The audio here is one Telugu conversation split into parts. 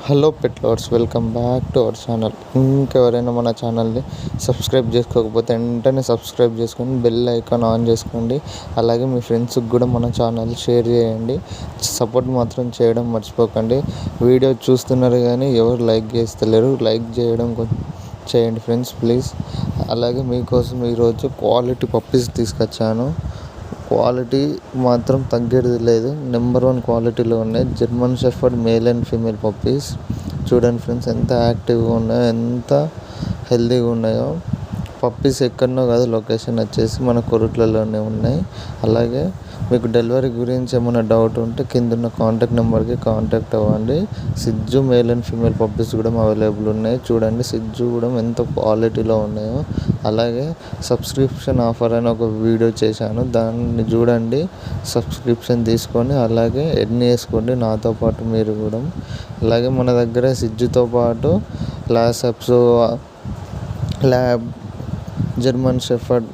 Hello pet lovers, welcome back to our channel. ఇంకెవరైనా మన ఛానల్ని సబ్స్క్రైబ్ చేసుకోకపోతే వెంటనే సబ్స్క్రైబ్ చేసుకొని బెల్ ఐకాన్ ఆన్ చేసుకోండి. అలాగే మీ ఫ్రెండ్స్కి కూడా మన ఛానల్ షేర్ చేయండి. సపోర్ట్ మాత్రం చేయడం మర్చిపోకండి. వీడియో చూస్తున్నారు కానీ ఎవరు లైక్ చేస్తలేరు. లైక్ చేయడం చేయండి ఫ్రెండ్స్, ప్లీజ్. అలాగే మీకోసం ఈరోజు క్వాలిటీ పప్పీస్ తీసుకొచ్చాను. క్వాలిటీ మాత్రం తగ్గేది లేదు. నెంబర్ 1 క్వాలిటీలో ఉన్నాయి. German shepherd male and female puppies. చూడండి ఫ్రెండ్స్, ఎంత యాక్టివ్గా ఉన్నాయో, ఎంత హెల్తీగా ఉన్నాయో. పప్పీస్ ఎక్కడనో కాదు, లొకేషన్ వచ్చేసి మన కొరుట్లలోనే ఉన్నాయి. అలాగే మీకు డెలివరీ గురించి ఏమైనా డౌట్ ఉంటే కింద ఉన్న కాంటాక్ట్ నెంబర్కి కాంటాక్ట్ అవ్వండి. సిజ్జు మేల్ అండ్ ఫీమేల్ పప్పీస్ కూడా అవైలబుల్ ఉన్నాయి. చూడండి సిజ్జు కూడా ఎంత క్వాలిటీలో ఉన్నాయో. అలాగే సబ్స్క్రిప్షన్ ఆఫర్ అని ఒక వీడియో చేశాను, దాన్ని చూడండి. సబ్స్క్రిప్షన్ తీసుకొని అలాగే ఎన్ని వేసుకోండి నాతో పాటు మీరు కూడా. అలాగే మన దగ్గర సిజ్జుతో పాటు లాసెప్స్, lab, German shepherd,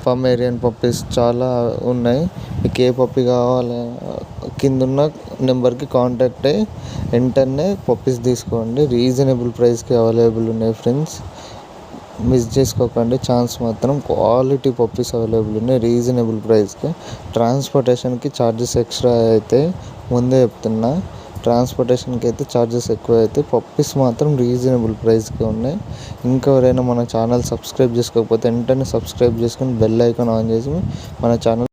Pomeranian puppies చాలా ఉన్నాయి. మీకు ఏ పప్పీ కావాలి కిందున్న నెంబర్కి కాంటాక్ట్ అయ్యి వెంటనే పప్పీస్ తీసుకోండి. రీజనబుల్ ప్రైస్కి అవైలబుల్ ఉన్నాయి ఫ్రెండ్స్. మిస్ చేసుకోకండి ఛాన్స్ మాత్రం. క్వాలిటీ పప్పీస్ అవైలబుల్ ఉన్నాయి రీజనబుల్ ప్రైస్కి. ట్రాన్స్పోర్టేషన్కి ఛార్జెస్ ఎక్స్ట్రా అయితే ముందే చెప్తున్నా. ట్రాన్స్పోర్టేషన్కి అయితే ఛార్జెస్ ఎక్కువ అవుతాయి. పప్పీస్ మాత్రం రీజనబుల్ ప్రైస్కి ఉన్నాయి. ఇంకెవరైనా మన ఛానల్ సబ్స్క్రైబ్ చేసుకోకపోతే వెంటనే సబ్స్క్రైబ్ చేసుకొని బెల్ ఐకాన్ ఆన్ చేసి మన ఛానల్